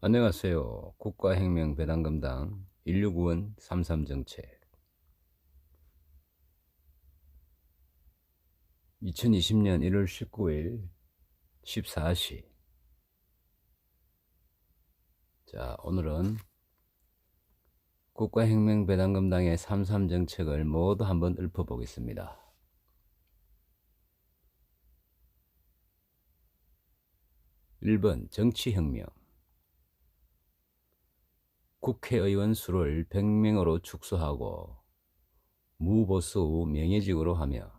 안녕하세요. 국가혁명배당금당 인류구원 33정책 2020년 1월 19일 14시. 자, 오늘은 국가혁명배당금당의 33정책을 모두 한번 읊어보겠습니다. 1번 정치혁명. 국회의원 수를 100명으로 축소하고 무보수 명예직으로 하며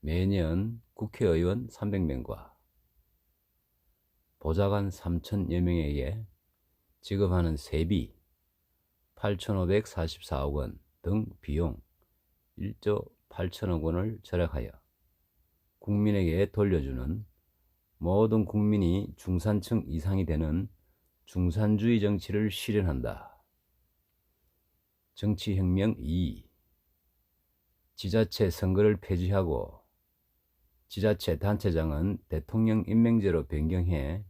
매년 국회의원 300명과 보좌관 3,000여 명에게 지급하는 세비 8,544억 원 등 비용 1조 8천억 원을 절약하여 국민에게 돌려주는 모든 국민이 중산층 이상이 되는 중산주의 정치를 실현한다. 정치혁명 2. 지자체 선거를 폐지하고 지자체 단체장은 대통령 임명제로 변경해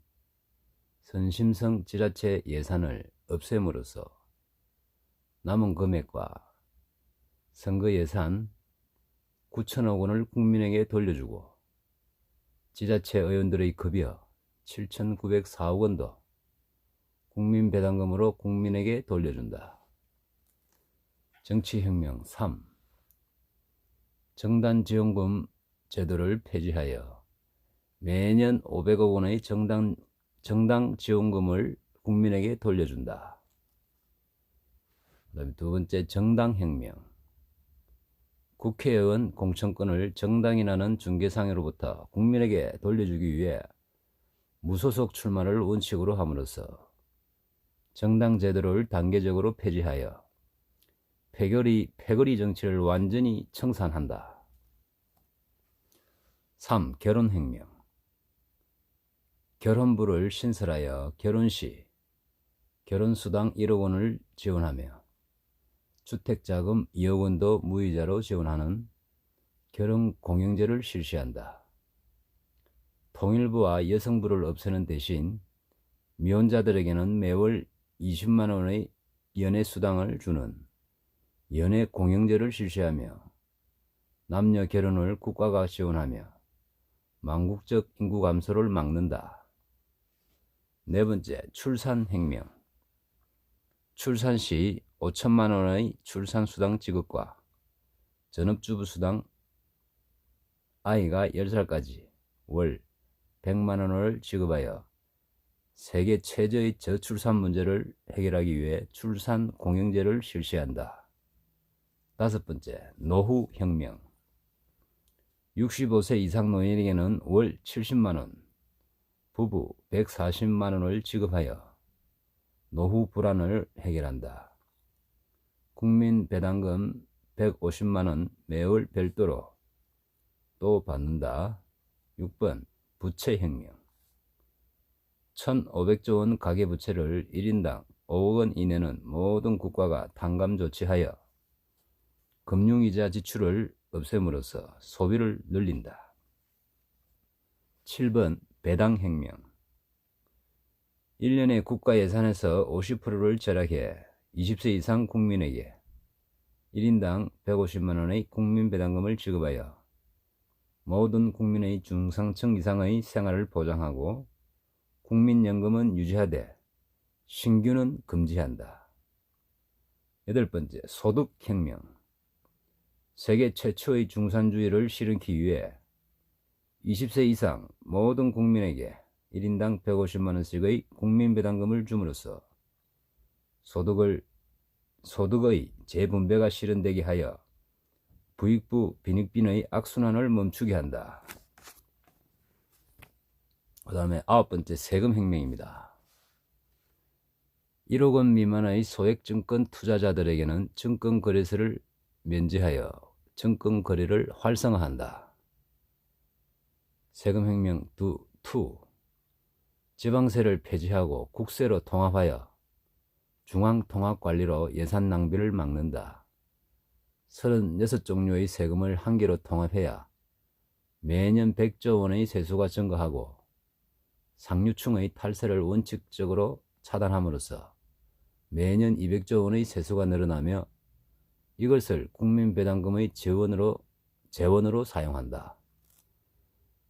선심성 지자체 예산을 없앰으로써 남은 금액과 선거 예산 9천억 원을 국민에게 돌려주고 지자체 의원들의 급여 7,904억 원도 국민배당금으로 국민에게 돌려준다. 정치혁명 3. 정단지원금 제도를 폐지하여 매년 500억 원의 정당 지원금을 국민에게 돌려준다. 그다음에 두 번째 정당혁명. 국회의원 공천권을 정당이라는 중개상으로부터 국민에게 돌려주기 위해 무소속 출마를 원칙으로 함으로써 정당 제도를 단계적으로 폐지하여 패거리 정치를 완전히 청산한다. 3. 결혼혁명. 결혼부를 신설하여 결혼시 결혼수당 1억 원을 지원하며 주택자금 2억 원도 무이자로 지원하는 결혼공영제를 실시한다. 통일부와 여성부를 없애는 대신 미혼자들에게는 매월 20만 원의 연애수당을 주는 연애공영제를 실시하며 남녀 결혼을 국가가 지원하며 망국적 인구 감소를 막는다. 네 번째, 출산혁명. 출산 시 5천만 원의 출산수당 지급과 전업주부수당 아이가 10살까지 월 100만 원을 지급하여 세계 최저의 저출산 문제를 해결하기 위해 출산공영제를 실시한다. 다섯 번째, 노후혁명. 65세 이상 노인에게는 월 70만 원, 부부 140만 원을 지급하여 노후 불안을 해결한다. 국민배당금 150만 원 매월 별도로 또 받는다. 6번 부채혁명. 1,500조 원 가계부채를 1인당 5억 원 이내는 모든 국가가 탕감 조치하여 금융이자 지출을 없앰으로써 소비를 늘린다. 7번 배당혁명. 1년에 국가 예산에서 50%를 절약해 20세 이상 국민에게 1인당 150만 원의 국민배당금을 지급하여 모든 국민의 중상층 이상의 생활을 보장하고 국민연금은 유지하되 신규는 금지한다. 여덟 번째, 소득혁명. 세계 최초의 중산주의를 실현하기 위해 20세 이상 모든 국민에게 1인당 150만 원씩의 국민배당금을 줌으로써 소득의 재분배가 실현되게 하여 부익부 빈익빈의 악순환을 멈추게 한다. 그 다음에 아홉 번째, 세금혁명입니다. 1억 원 미만의 소액증권 투자자들에게는 증권거래소를 면제하여 증권거래를 활성화한다. 세금혁명 2. 지방세를 폐지하고 국세로 통합하여 중앙통합관리로 예산 낭비를 막는다. 36종류의 세금을 한 개로 통합해야 매년 100조 원의 세수가 증가하고 상류층의 탈세를 원칙적으로 차단함으로써 매년 200조 원의 세수가 늘어나며 이것을 국민배당금의 재원으로 사용한다.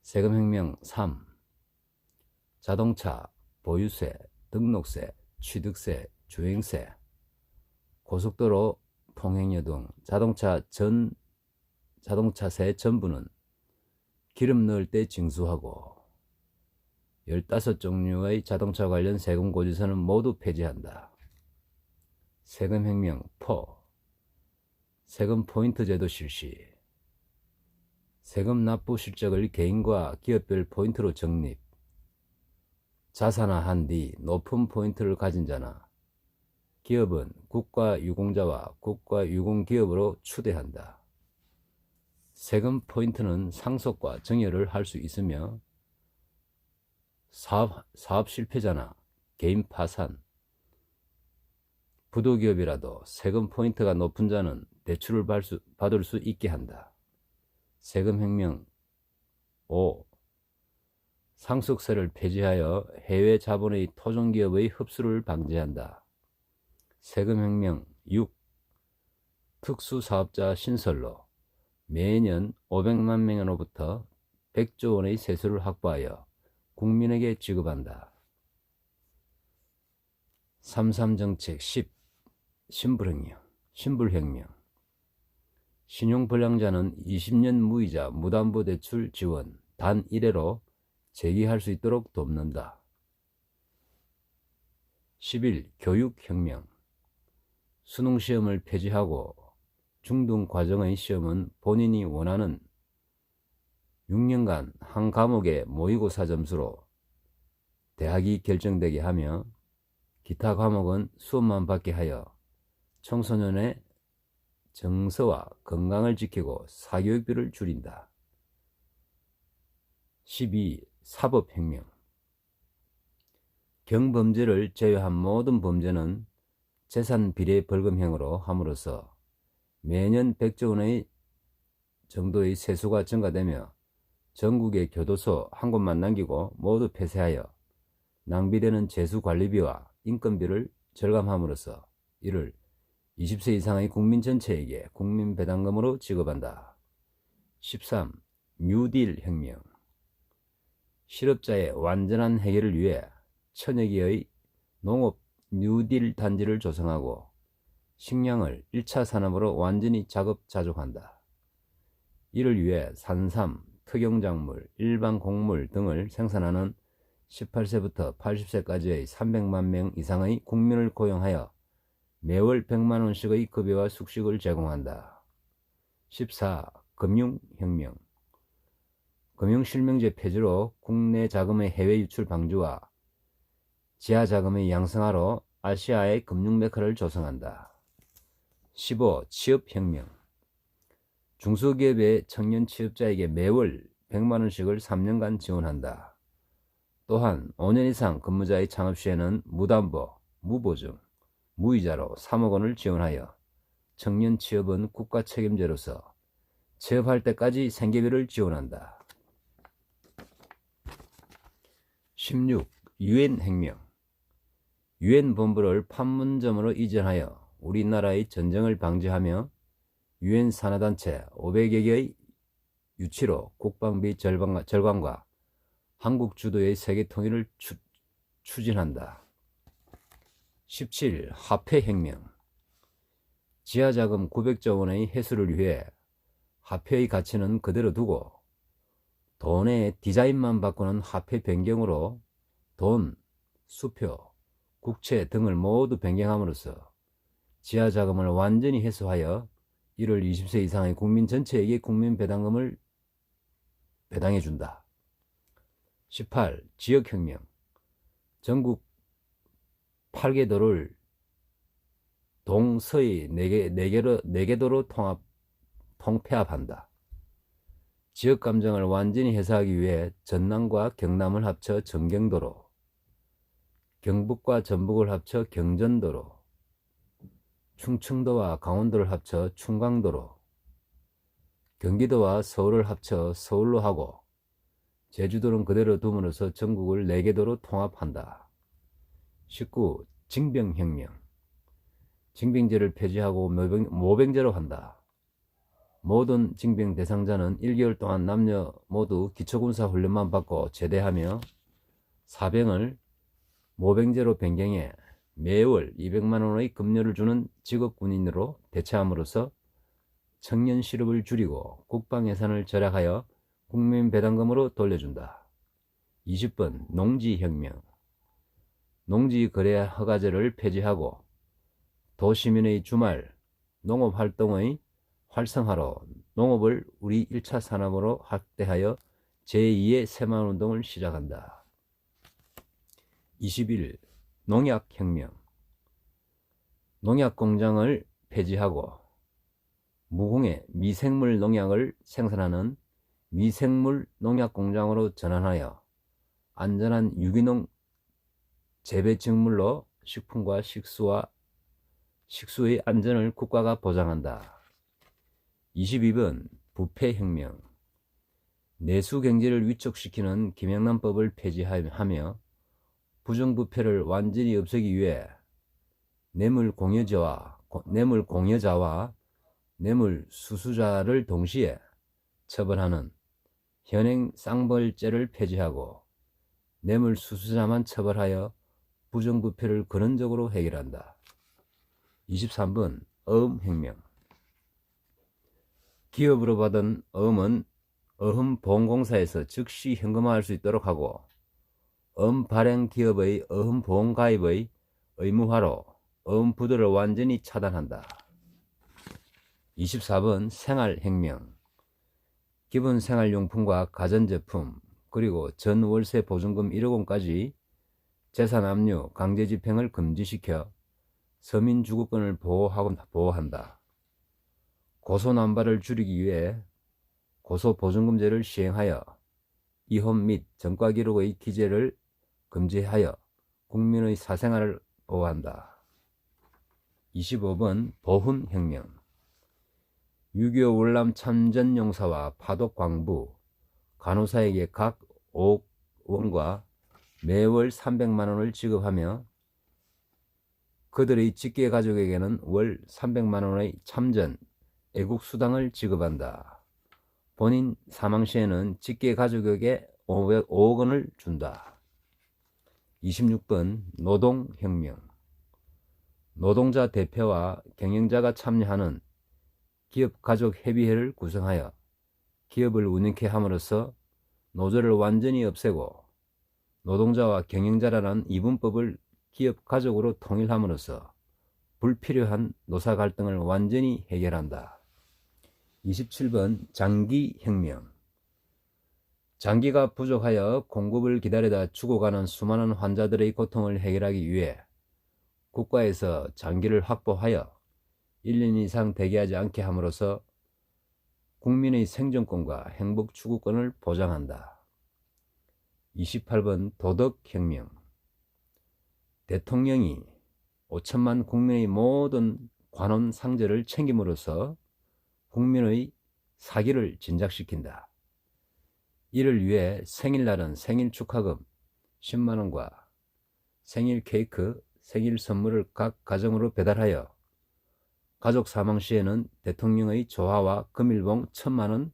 세금혁명 3. 자동차, 보유세, 등록세, 취득세, 주행세, 고속도로 통행료 등 자동차세 전부는 기름 넣을 때 징수하고 15종류의 자동차 관련 세금 고지서는 모두 폐지한다. 세금혁명 4. 세금 포인트 제도 실시. 세금 납부 실적을 개인과 기업별 포인트로 적립, 자산화한 뒤 높은 포인트를 가진 자나 기업은 국가유공자와 국가유공기업으로 추대한다. 세금 포인트는 상속과 증여를 할 수 있으며 사업 실패자나 개인 파산, 부도기업이라도 세금 포인트가 높은 자는 대출을 받을 수 있게 한다. 세금혁명 5. 상속세를 폐지하여 해외 자본의 토종기업의 흡수를 방지한다. 세금혁명 6. 특수사업자 신설로 매년 500만 명으로부터 100조 원의 세수를 확보하여 국민에게 지급한다. 3.3정책 10. 신불혁명. 신용불량자는 20년 무이자 무담보대출 지원 단 1회로 재기할 수 있도록 돕는다. 11. 교육혁명. 수능시험을 폐지하고 중등과정의 시험은 본인이 원하는 6년간 한 과목의 모의고사 점수로 대학이 결정되게 하며 기타 과목은 수업만 받게 하여 청소년의 정서와 건강을 지키고 사교육비를 줄인다. 12. 사법혁명. 경범죄를 제외한 모든 범죄는 재산비례벌금형으로 함으로써 매년 100조 원의 정도의 세수가 증가되며 전국의 교도소 한 곳만 남기고 모두 폐쇄하여 낭비되는 재수관리비와 인건비를 절감함으로써 이를 20세 이상의 국민 전체에게 국민배당금으로 지급한다. 13. 뉴딜 혁명. 실업자의 완전한 해결을 위해 1000여 개의 농업 뉴딜 단지를 조성하고 식량을 1차 산업으로 완전히 자급자족한다. 이를 위해 산삼, 특용작물, 일반 곡물 등을 생산하는 18세부터 80세까지의 300만 명 이상의 국민을 고용하여 매월 100만 원씩의 급여와 숙식을 제공한다. 14. 금융혁명. 금융실명제 폐지로 국내 자금의 해외 유출 방지와 지하 자금의 양성화로 아시아의 금융 메카를 조성한다. 15. 취업혁명. 중소기업의 청년 취업자에게 매월 100만 원씩을 3년간 지원한다. 또한 5년 이상 근무자의 창업 시에는 무담보, 무보증, 무이자로 3억 원을 지원하여 청년 취업은 국가 책임제로서 취업할 때까지 생계비를 지원한다. 16. 유엔혁명. 유엔 본부를 판문점으로 이전하여 우리나라의 전쟁을 방지하며 유엔 산하단체 500여 개의 유치로 국방비 절감과 한국 주도의 세계 통일을 추진한다. 17. 화폐혁명. 지하자금 900조 원의 회수를 위해 화폐의 가치는 그대로 두고 돈의 디자인만 바꾸는 화폐 변경으로 돈, 수표, 국채 등을 모두 변경함으로써 지하자금을 완전히 회수하여 이를 20세 이상의 국민 전체에게 국민배당금을 배당해준다. 18. 지역혁명. 전국 8개 도를 동서의 4개 도로 통폐합한다. 지역감정을 완전히 해소하기 위해 전남과 경남을 합쳐 전경도로, 경북과 전북을 합쳐 경전도로, 충청도와 강원도를 합쳐 충강도로, 경기도와 서울을 합쳐 서울로 하고 제주도는 그대로 둠으로써 전국을 4개 도로 통합한다. 19. 징병혁명. 징병제를 폐지하고 모병제로 한다. 모든 징병 대상자는 1개월 동안 남녀 모두 기초군사 훈련만 받고 제대하며 사병을 모병제로 변경해 매월 200만 원의 급료를 주는 직업군인으로 대체함으로써 청년 실업을 줄이고 국방 예산을 절약하여 국민 배당금으로 돌려준다. 20번 농지혁명. 농지 거래 허가제를 폐지하고 도시민의 주말 농업활동의 활성화로 농업을 우리 1차 산업으로 확대하여 제2의 새마을운동을 시작한다. 21. 농약혁명. 농약공장을 폐지하고 무공해 미생물 농약을 생산하는 미생물 농약공장으로 전환하여 안전한 유기농 재배식물로 식품과 식수의 안전을 국가가 보장한다. 22번 부패혁명. 내수경제를 위축시키는 김영란법을 폐지하며 부정부패를 완전히 없애기 위해 뇌물공여자와 뇌물수수자를 동시에 처벌하는 현행 쌍벌죄를 폐지하고 뇌물수수자만 처벌하여 부정부패를 근원적으로 해결한다. 23번 어음혁명. 기업으로 받은 어음은 어흠보험공사에서 즉시 현금화할 수 있도록 하고 어음발행 기업의 어흠보험 가입의 의무화로 어음부도를 완전히 차단한다. 24번 생활혁명. 기본 생활용품과 가전제품 그리고 전월세 보증금 1억 원까지 재산 압류, 강제집행을 금지시켜 서민 주거권을 보호한다. 고소난발을 줄이기 위해 고소보증금제를 시행하여 이혼 및 전과기록의 기재를 금지하여 국민의 사생활을 보호한다. 25번 보훈혁명. 6.25 월남 참전용사와 파독광부, 간호사에게 각 5억 원과 매월 300만 원을 지급하며 그들의 직계 가족에게는 월 300만 원의 참전 애국수당을 지급한다. 본인 사망 시에는 직계 가족에게 5억 원을 준다. 26번 노동혁명. 노동자 대표와 경영자가 참여하는 기업가족협의회를 구성하여 기업을 운영케 함으로써 노조를 완전히 없애고 노동자와 경영자라는 이분법을 기업가족으로 통일함으로써 불필요한 노사 갈등을 완전히 해결한다. 27번 장기혁명. 장기가 부족하여 공급을 기다리다 죽어가는 수많은 환자들의 고통을 해결하기 위해 국가에서 장기를 확보하여 1년 이상 대기하지 않게 함으로써 국민의 생존권과 행복 추구권을 보장한다. 28번 도덕혁명. 대통령이 5천만 국민의 모든 관원 상제를 챙김으로써 국민의 사기를 진작시킨다. 이를 위해 생일날은 생일 축하금 10만 원과 생일 케이크, 생일 선물을 각 가정으로 배달하여 가족 사망 시에는 대통령의 조화와 금일봉 1,000만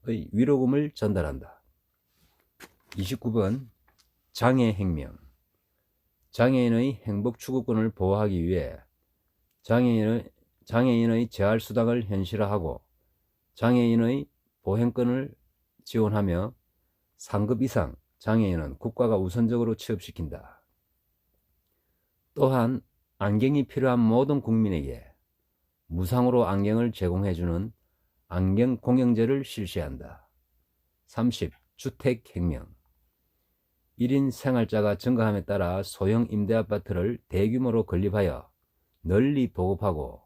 원의 위로금을 전달한다. 29번 장애혁명. 장애인의 행복 추구권을 보호하기 위해 장애인의 재활수당을 현실화하고 장애인의 보행권을 지원하며 상급 이상 장애인은 국가가 우선적으로 취업시킨다. 또한 안경이 필요한 모든 국민에게 무상으로 안경을 제공해주는 안경공영제를 실시한다. 30. 주택혁명. 1인 생활자가 증가함에 따라 소형 임대아파트를 대규모로 건립하여 널리 보급하고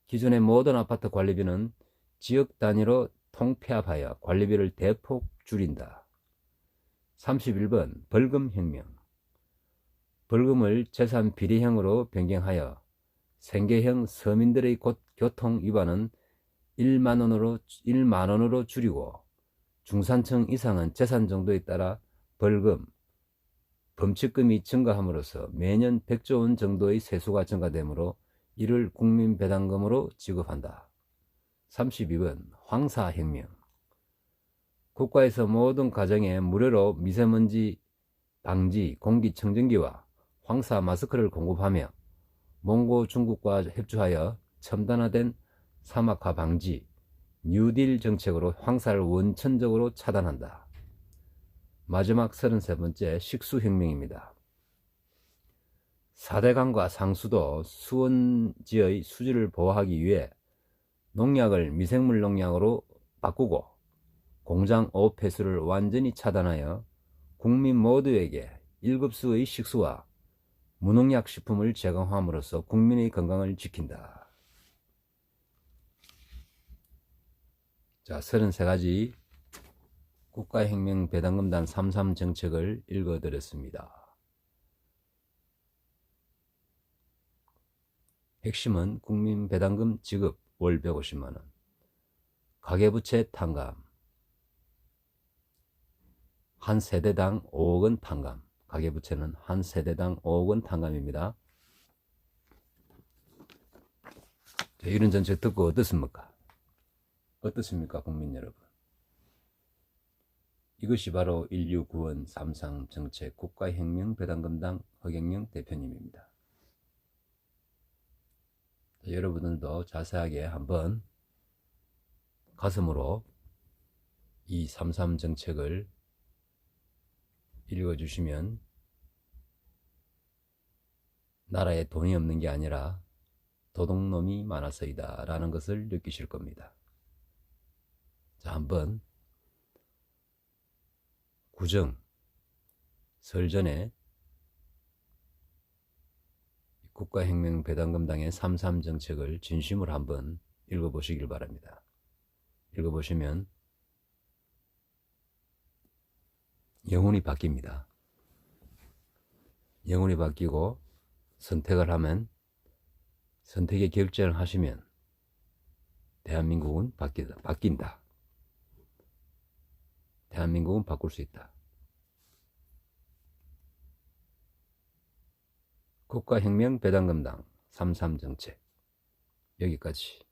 기존의 모든 아파트 관리비는 지역 단위로 통폐합하여 관리비를 대폭 줄인다. 31번 벌금혁명. 벌금을 재산 비례형으로 변경하여 생계형 서민들의 교통 위반은 1만 원으로 줄이고 중산층 이상은 재산 정도에 따라 벌금 범칙금이 증가함으로써 매년 100조 원 정도의 세수가 증가되므로 이를 국민배당금으로 지급한다. 32번 황사혁명. 국가에서 모든 가정에 무료로 미세먼지 방지 공기청정기와 황사 마스크를 공급하며 몽고 중국과 협조하여 첨단화된 사막화 방지 뉴딜 정책으로 황사를 원천적으로 차단한다. 마지막 33번째 식수혁명입니다. 4대강과 상수도 수원지의 수질을 보호하기 위해 농약을 미생물 농약으로 바꾸고 공장 오폐수를 완전히 차단하여 국민 모두에게 1급수의 식수와 무농약 식품을 제공함으로써 국민의 건강을 지킨다. 자, 33가지 국가혁명배당금단 33 정책을 읽어드렸습니다. 핵심은 국민배당금 지급 월 150만원, 가계부채 탕감, 한 세대당 5억원 탕감, 가계부채는 한 세대당 5억원 탕감입니다. 자, 이런 정책 듣고 어떻습니까? 어떻습니까, 국민 여러분? 이것이 바로 인류구원 33 정책 국가혁명배당금당 허경영 대표님입니다. 자, 여러분들도 자세하게 한번 가슴으로 이 33 정책을 읽어주시면 나라에 돈이 없는 게 아니라 도둑놈이 많아서이다 라는 것을 느끼실 겁니다. 자, 한번 구정 설 전에 국가혁명배당금당의 33 정책을 진심으로 한번 읽어보시길 바랍니다. 읽어보시면 영혼이 바뀝니다. 영혼이 바뀌고 선택을 하면, 선택의 결정을 하시면 대한민국은 바뀐다. 대한민국은 바꿀 수 있다. 국가혁명배당금당 33 정책 여기까지.